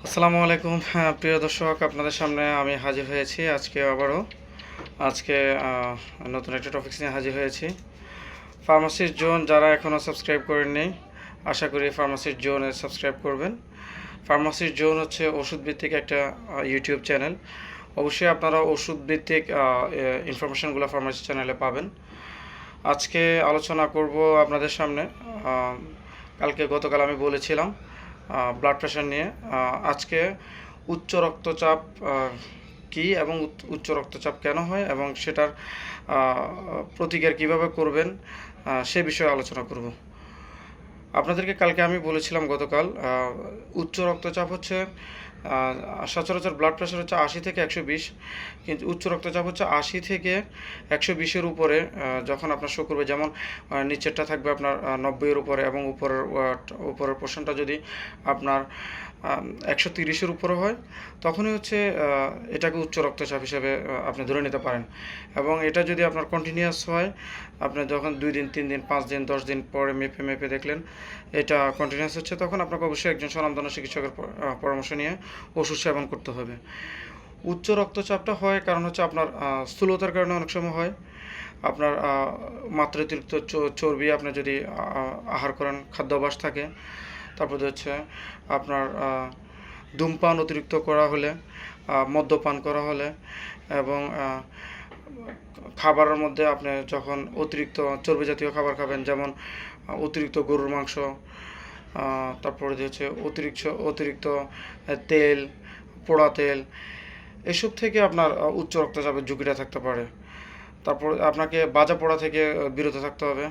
আসসালামু আলাইকুম। হ্যাঁ, প্রিয় দর্শক, আপনাদের সামনে আমি হাজির হয়েছি আজকে আবারও। আজকে নতুন একটা টপিকস নিয়ে হাজির হয়েছি। ফার্মাসির জোন যারা এখনও সাবস্ক্রাইব করেননি, আশা করি ফার্মাসির জোনে সাবস্ক্রাইব করবেন। ফার্মাসির জোন হচ্ছে ওষুধ ভিত্তিক একটা ইউটিউব চ্যানেল। অবশ্যই আপনারা ওষুধ ভিত্তিক ইনফরমেশনগুলো ফার্মাসি চ্যানেলে পাবেন। আজকে আলোচনা করব আপনাদের সামনে, গতকাল আমি বলেছিলাম ব্লাড প্রেশার নিয়ে। আজকে উচ্চ রক্তচাপ কী এবং উচ্চ রক্তচাপ কেন হয় এবং সেটার প্রতিকার কিভাবে করবেন সে বিষয়ে আলোচনা করব। আপনাদেরকে কালকে আমি বলেছিলাম গতকাল, উচ্চ রক্তচাপ হচ্ছে সচরাচর ব্লাড প্রেশার হচ্ছে 80 থেকে 120, কিন্তু উচ্চ রক্তচাপ হচ্ছে 80 থেকে 120-এর উপরে। যখন আপনার শো করবে, যেমন নিচেরটা থাকবে আপনার 90-এর উপরে এবং উপরের পোর্শনটা যদি আপনার 130-এর উপরে হয়, তখনই হচ্ছে এটাকে উচ্চ রক্তচাপ হিসেবে আপনি ধরে নিতে পারেন। এবং এটা যদি আপনার কন্টিনিউয়াস হয়, আপনি যখন 2 দিন 3 দিন 5 দিন 10 দিন পরে মেপে দেখলেন এটা কন্টিনিউয়াস হচ্ছে, তখন আপনাকে অবশ্যই একজন স্বনামধন্য চিকিৎসকের পরামর্শ নিয়ে ওষুধ সেবন করতে হবে। উচ্চ রক্তচাপটা হয় কারণ হচ্ছে আপনার স্থূলতার কারণে অনেক সময় হয়। আপনার মাত্রাতিরিক্ত চর্বি আপনি যদি আহার করেন, খাদ্যাভ্যাস থাকে। তারপরে হচ্ছে আপনার ধূমপান অতিরিক্ত করা হলে, মদ্যপান করা হলে, এবং খাবারের মধ্যে আপনি যখন অতিরিক্ত চর্বি জাতীয় খাবার খাবেন, যেমন অতিরিক্ত গরুর মাংস, তারপরে হচ্ছে অতিরিক্ত তেল, পোড়া তেল, এসব থেকে আপনার উচ্চ রক্তচাপের ঝুঁকিটা থাকতে পারে। তারপর আপনাকে বাজা পোড়া থেকে বিরত থাকতে হবে।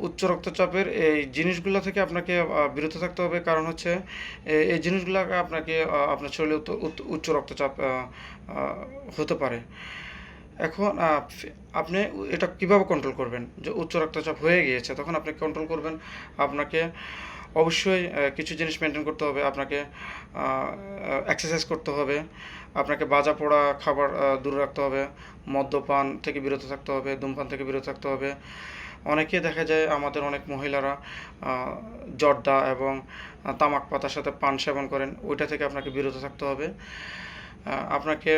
উচ্চ রক্তচাপের এই জিনিসগুলো থেকে আপনাকে বিরত থাকতে হবে, কারণ হচ্ছে এই জিনিসগুলো আপনাকে আপনার শরীরে উচ্চ রক্তচাপ হতে পারে। এখন আপনি এটা কিভাবে কন্ট্রোল করবেন? যে উচ্চ রক্তচাপ হয়ে গিয়েছে, তখন আপনি কন্ট্রোল করবেন। আপনাকে অবশ্যই কিছু জিনিস মেনটেন করতে হবে। আপনাকে এক্সারসাইজ করতে হবে, আপনাকে ভাজা পোড়া খাবার দূরে রাখতে হবে, মদ্যপান থেকে বিরত থাকতে হবে, ধূমপান থেকে বিরত থাকতে হবে। অনেকেই দেখা যায় আমাদের অনেক মহিলারা জর্দা এবং তামাক পাতার সাথে পান সেবন করেন, ওইটা থেকে আপনাকে বিরত থাকতে হবে। আপনাকে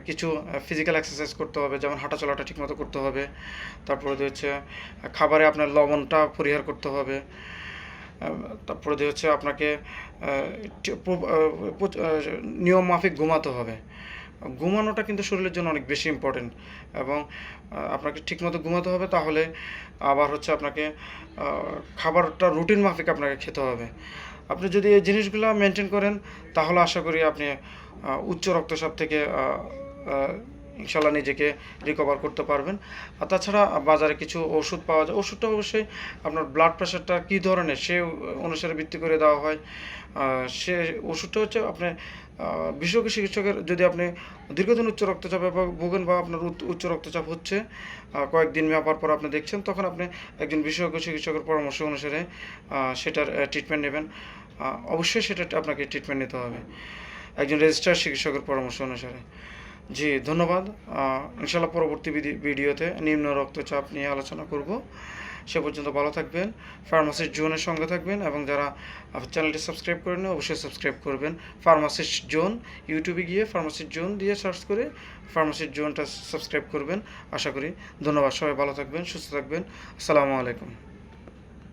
কিছু ফিজিক্যাল এক্সারসাইজ করতে হবে, যেমন হাঁটা চলাটা ঠিকমতো করতে হবে। তারপরে হচ্ছে খাবারে আপনার লবণটা পরিহার করতে হবে। তারপরে হচ্ছে আপনাকে নিয়ম মাফিক ঘুমাতে হবে। ঘুমানোটা কিন্তু শরীরের জন্য অনেক বেশি ইম্পর্টেন্ট, এবং আপনাকে ঠিকমতো ঘুমাতে হবে। তাহলে আবার হচ্ছে আপনাকে খাবারটা রুটিন মাফিক আপনাকে খেতে হবে। আপনি যদি এই জিনিসগুলো মেনটেন করেন, তাহলে আশা করি আপনি উচ্চ রক্তচাপ থেকে ইনশাল্লাহ নিজেকে রিকভার করতে পারবেন। আর তাছাড়া বাজারে কিছু ওষুধ পাওয়া যায়, ওষুধটা অবশ্যই আপনার ব্লাড প্রেশারটা কী ধরনের সে অনুসারে ভিত্তি করে দেওয়া হয়। সে ওষুধটা হচ্ছে আপনি বিশেষজ্ঞ চিকিৎসকের, যদি আপনি দীর্ঘদিন উচ্চ রক্তচাপে ভোগেন বা আপনার উচ্চ রক্তচাপ হচ্ছে, কয়েকদিন মেপার পর আপনি দেখছেন, তখন আপনি একজন বিশেষজ্ঞ চিকিৎসকের পরামর্শ অনুসারে সেটার ট্রিটমেন্ট নেবেন। অবশ্যই সেটা আপনাকে ট্রিটমেন্ট নিতে হবে একজন রেজিস্টার্ড চিকিৎসকের পরামর্শ অনুসারে। জি, ধন্যবাদ। ইনশাআল্লাহ পরবর্তী ভিডিওতে নিম্ন রক্তচাপ নিয়ে আলোচনা করব। সে পর্যন্ত ভালো থাকবেন, ফার্মাসিস্ট জোনের সঙ্গে থাকবেন, এবং যারা চ্যানেলটি সাবস্ক্রাইব করেন অবশ্যই সাবস্ক্রাইব করবেন। ফার্মাসিস্ট জোন, ইউটিউবে গিয়ে ফার্মাসিস্ট জোন দিয়ে সার্চ করে ফার্মাসিস্ট জোনটা সাবস্ক্রাইব করবেন। আশা করি। ধন্যবাদ। সবাই ভালো থাকবেন, সুস্থ থাকবেন। আসসালামু আলাইকুম।